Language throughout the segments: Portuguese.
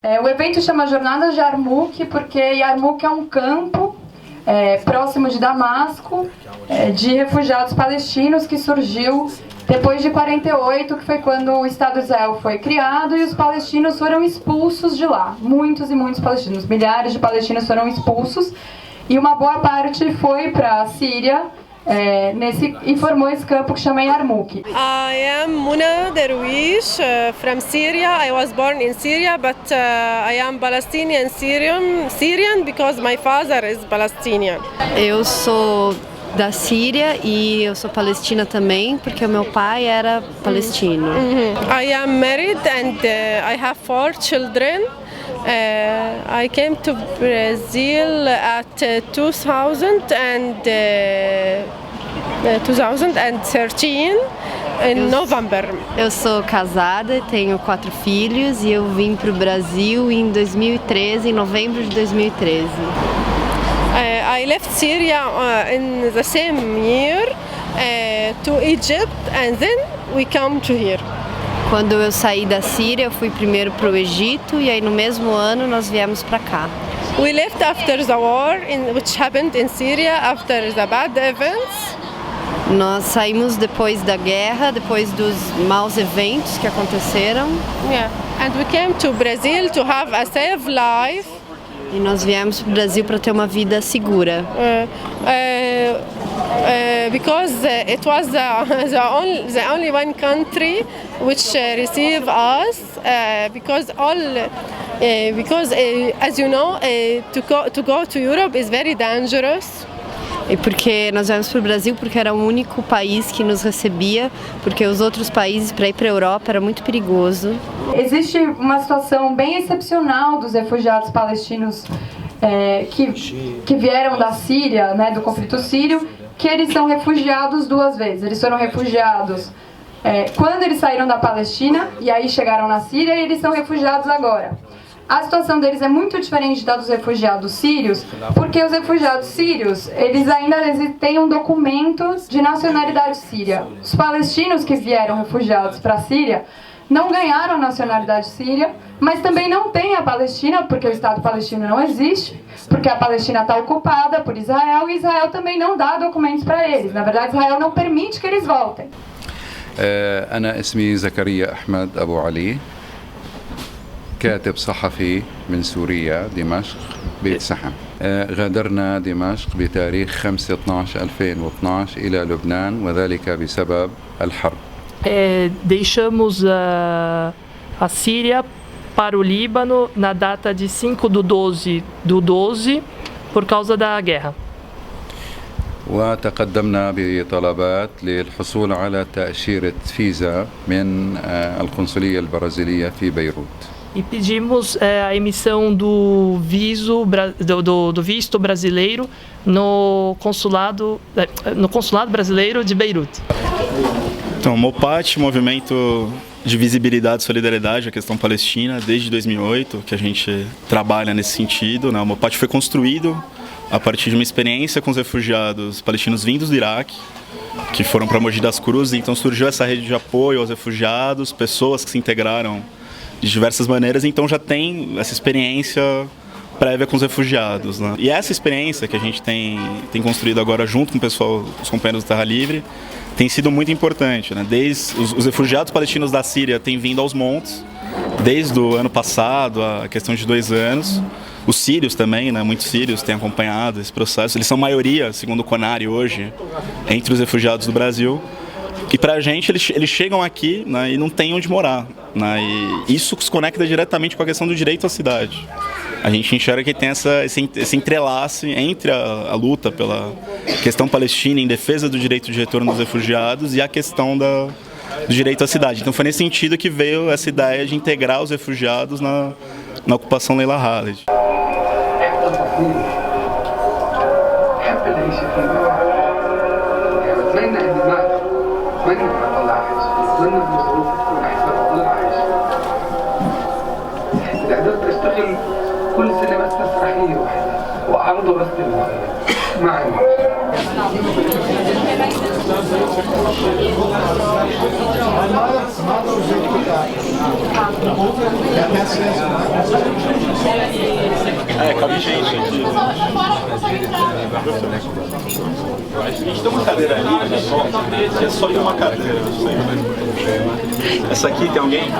O evento chama Jornadas de Yarmouk porque Yarmouk é um campo próximo de Damasco de refugiados palestinos que surgiu depois de 48, que foi quando o Estado de Israel foi criado e os palestinos foram expulsos de lá. Muitos e muitos palestinos, milhares de palestinos foram expulsos e uma boa parte foi para a Síria e formou esse campo que chama Yarmouk. I am Muna Derwish from Syria. I was born in Syria, but I am Palestinian Syrian because my father is Palestinian. Eu sou da Síria e eu sou palestina também, porque o meu pai era palestino. I am married and I have 4 children. I came to Brazil at 2013 in November. Eu sou casada, tenho 4 filhos e eu vim para o Brasil em 2013, em novembro de 2013. I left Syria in the same year to Egypt and then we come to here. Quando eu saí da Síria, eu fui primeiro para o Egito e aí no mesmo ano nós viemos para cá. We left after the war which happened in Syria after the bad events. Nós saímos depois da guerra, depois dos maus eventos que aconteceram. Yeah, and we came to Brazil to have a safe life. E nós viemos para o Brasil para ter uma vida segura. Because it was the only one country which received us because as you know to go to Europe is very dangerous. E porque nós viemos para o Brasil porque era o único país que nos recebia, porque os outros países para ir para a Europa era muito perigoso. Existe uma situação bem excepcional dos refugiados palestinos que vieram da Síria, do conflito sírio, que eles são refugiados 2 vezes. Eles foram refugiados quando eles saíram da Palestina e aí chegaram na Síria, e eles são refugiados agora. A situação deles é muito diferente da dos refugiados sírios, porque os refugiados sírios, eles ainda têm um documento de nacionalidade síria. Os palestinos que vieram refugiados para a Síria não ganharam nacionalidade síria, mas também não têm a Palestina, porque o Estado palestino não existe, porque a Palestina está ocupada por Israel e Israel também não dá documentos para eles. Na verdade, Israel não permite que eles voltem. أنا اسمي زكريا أحمد أبو علي، كاتب صحفي من سوريا دمشق بيت سحم. غادرنا دمشق بتاريخ 5/12/2012 إلى لبنان وذلك بسبب الحرب. Deixamos a Síria para o Líbano na data de 5/12/12 por causa da guerra. وتقدمنا بطلبات للحصول على تأشيرة فيزا من القنصلية البرازيلية في بيروت. E pedimos a emissão do visto brasileiro no consulado brasileiro de Beirute. Então, MOPAT, Movimento de Visibilidade e Solidariedade à Questão Palestina, desde 2008, que a gente trabalha nesse sentido. O MOPAT foi construído a partir de uma experiência com os refugiados palestinos vindos do Iraque, que foram para Mogi das Cruzes. Então surgiu essa rede de apoio aos refugiados, pessoas que se integraram de diversas maneiras, então já tem essa experiência prévia com os refugiados. E essa experiência que a gente tem construído agora junto com o pessoal, os companheiros do Terra Livre, tem sido muito importante. Desde os refugiados palestinos da Síria têm vindo aos montes, desde o ano passado, a questão de 2 anos. Os sírios também, muitos sírios têm acompanhado esse processo. Eles são maioria, segundo o CONARE hoje, entre os refugiados do Brasil. E pra gente, eles chegam aqui e não tem onde morar. E isso se conecta diretamente com a questão do direito à cidade. A gente enxerga que tem esse entrelace entre a luta pela questão palestina em defesa do direito de retorno dos refugiados e a questão do direito à cidade. Então foi nesse sentido que veio essa ideia de integrar os refugiados na ocupação Leila Khaled. كل سنة بس مسرحية واحدة وعرض بس معي Cabe gente aqui. A gente tem uma cadeira ali, que é só de uma cadeira. Essa aqui tem alguém?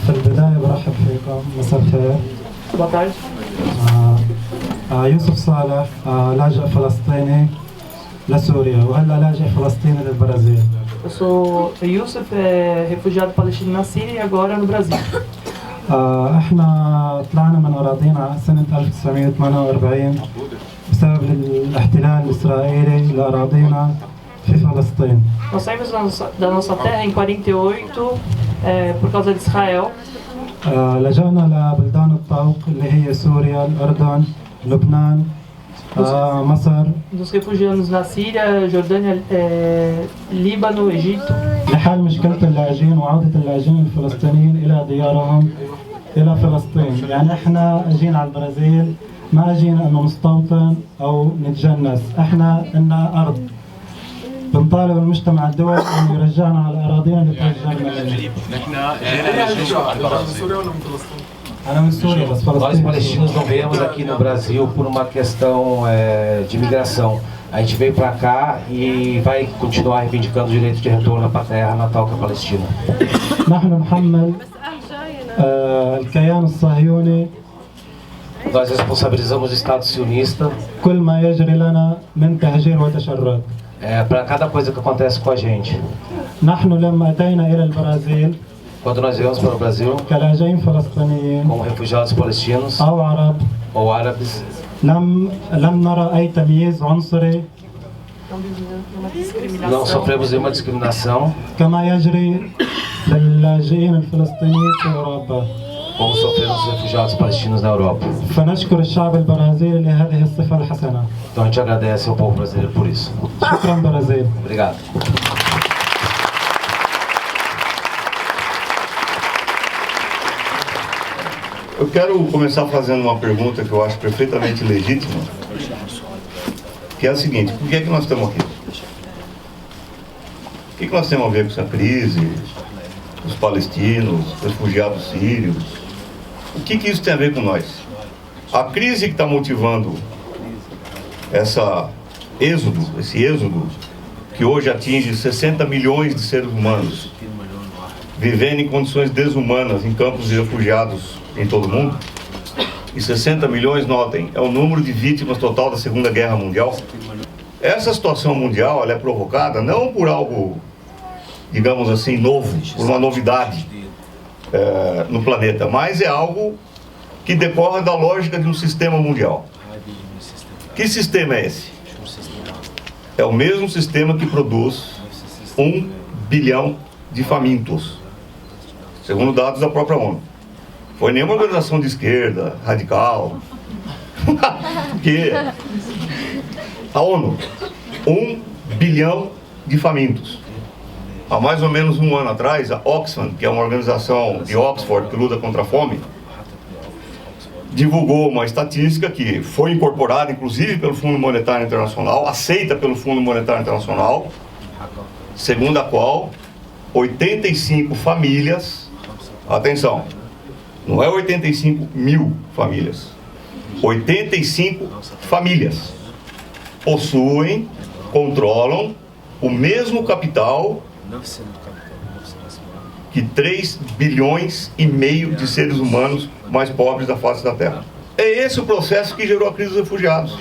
في البداية برحب فيكم، مساء الخير. Boa tarde. يوسف صالح لاجئ فلسطيني لسوريا وهلا لاجئ فلسطيني للبرازيل. Eu sou Yusuf, refugiado palestino na Síria e agora no Brasil. احنا طلعنا من اراضينا سنة 1948 بسبب الاحتلال الاسرائيلي لاراضينا في فلسطين. Nós saímos da nossa terra em 48 por causa de Israel. لجأنا لبلدان الطوق اللي هي سوريا، الأردن، لبنان، مصر. Nos refugiamos na Síria, Jordânia, Líbano, Egito. لحل مشكلة اللاجئين وعودة اللاجئين الفلسطينيين إلى ديارهم إلى فلسطين. يعني احنا اجينا على البرازيل ما اجينا انه نستوطن او نتجنس، احنا لنا ارض. بنطالب المجتمع الدولي انه يرجعنا على اراضينا اللي تهجرنا منها. انا من سوريا بس Nós palestinos não viemos aqui no Brasil por uma questão de migração. A gente veio para cá e vai continuar reivindicando o direito de retorno para a terra natal que é a Palestina. نحن نحمل الكيان الصهيوني Nós responsabilizamos o Estado sionista كل ما يجري لنا من تهجير وتشرد. para cada coisa que acontece com a gente. نحن لما أتينا إلى البرازيل Quando nós viemos para o Brasil كلاجئين فلسطينيين como refugiados palestinos أو عرب ou árabes, لم نرى أي تمييز عنصري não sofremos nenhuma discriminação كما يجري للاجئين الفلسطينيين في أوروبا. como sofremos os refugiados palestinos na Europa. فنشكر الشعب البرازيلي لهذه الصفة الحسنة. Então a gente agradece ao povo brasileiro por isso. شكرا برازيل. Obrigado. Eu quero começar fazendo uma pergunta que eu acho perfeitamente legítima, que é a seguinte: por que é que nós estamos aqui? O que nós temos a ver com essa crise, os palestinos, os refugiados sírios? O que isso tem a ver com nós? A crise que está motivando esse êxodo, que hoje atinge 60 milhões de seres humanos, vivendo em condições desumanas em campos de refugiados em todo o mundo, e 60 milhões, notem, é o número de vítimas total da Segunda Guerra Mundial. Essa situação mundial, ela é provocada não por algo, digamos assim, novo, por uma novidade no planeta, mas é algo que decorre da lógica de um sistema mundial. Que sistema é esse? É o mesmo sistema que produz 1 bilhão de famintos, segundo dados da própria ONU. Foi nenhuma organização de esquerda, radical, que a ONU, 1 bilhão de famintos. Há mais ou menos um ano atrás, a Oxfam, que é uma organização de Oxford que luta contra a fome, divulgou uma estatística que foi incorporada, inclusive, pelo Fundo Monetário Internacional, aceita pelo Fundo Monetário Internacional, segundo a qual 85 famílias, atenção, não é 85 mil famílias, 85 famílias possuem, controlam o mesmo capital que 3 bilhões e meio de seres humanos mais pobres da face da Terra. É esse o processo que gerou a crise dos refugiados.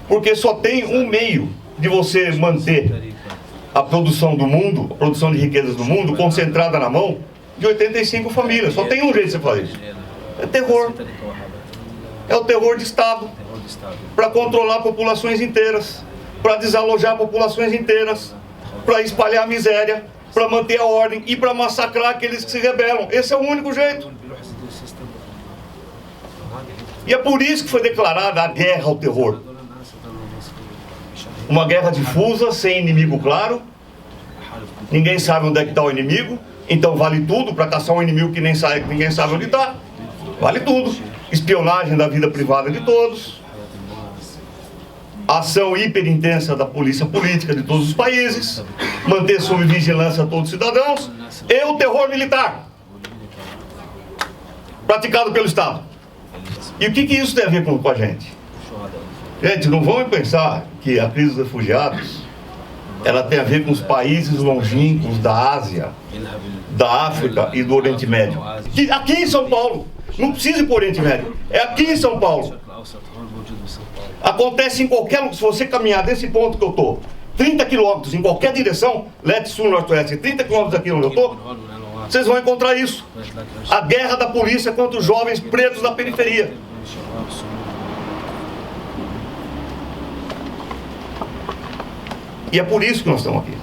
Porque só tem um meio de você manter a produção do mundo, a produção de riquezas do mundo, concentrada na mão de 85 famílias. Só tem um jeito de você fazer isso. É terror. É o terror de Estado. Para controlar populações inteiras, para desalojar populações inteiras, para espalhar a miséria, para manter a ordem e para massacrar aqueles que se rebelam. Esse é o único jeito. E é por isso que foi declarada a guerra ao terror. Uma guerra difusa, sem inimigo claro. Ninguém sabe onde é que está o inimigo. Então vale tudo para caçar um inimigo que ninguém sabe onde está. Vale tudo. Espionagem da vida privada de todos. Ação hiperintensa da polícia política de todos os países. Manter sob vigilância todos os cidadãos. E o terror militar praticado pelo Estado. E o que isso tem a ver com a gente? Gente, não vamos pensar que a crise dos refugiados ela tem a ver com os países longínquos da Ásia, da África e do Oriente Médio. Aqui em São Paulo, não precisa ir para o Oriente Médio, é aqui em São Paulo. Acontece em qualquer lugar, se você caminhar desse ponto que eu estou, 30 quilômetros em qualquer direção, leste, sul, norte, oeste, 30 quilômetros aqui onde eu estou, vocês vão encontrar isso. A guerra da polícia contra os jovens pretos da periferia. E é por isso que nós estamos aqui.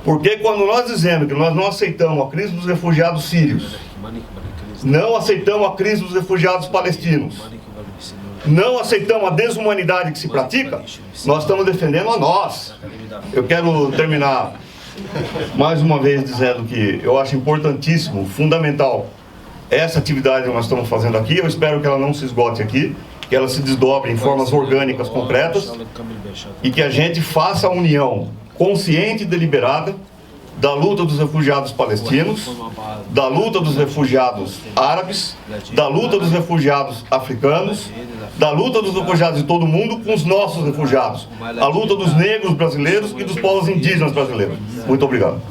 Porque quando nós dizemos que nós não aceitamos a crise dos refugiados sírios, não aceitamos a crise dos refugiados palestinos, não aceitamos a desumanidade que se pratica, nós estamos defendendo a nós. Eu quero terminar mais uma vez dizendo que eu acho importantíssimo, fundamental, essa atividade que nós estamos fazendo aqui. Eu espero que ela não se esgote aqui, que ela se desdobre em formas orgânicas, concretas, e que a gente faça a união consciente e deliberada da luta dos refugiados palestinos, da luta dos refugiados árabes, da luta dos refugiados africanos, da luta dos refugiados de todo o mundo com os nossos refugiados, a luta dos negros brasileiros e dos povos indígenas brasileiros. Muito obrigado.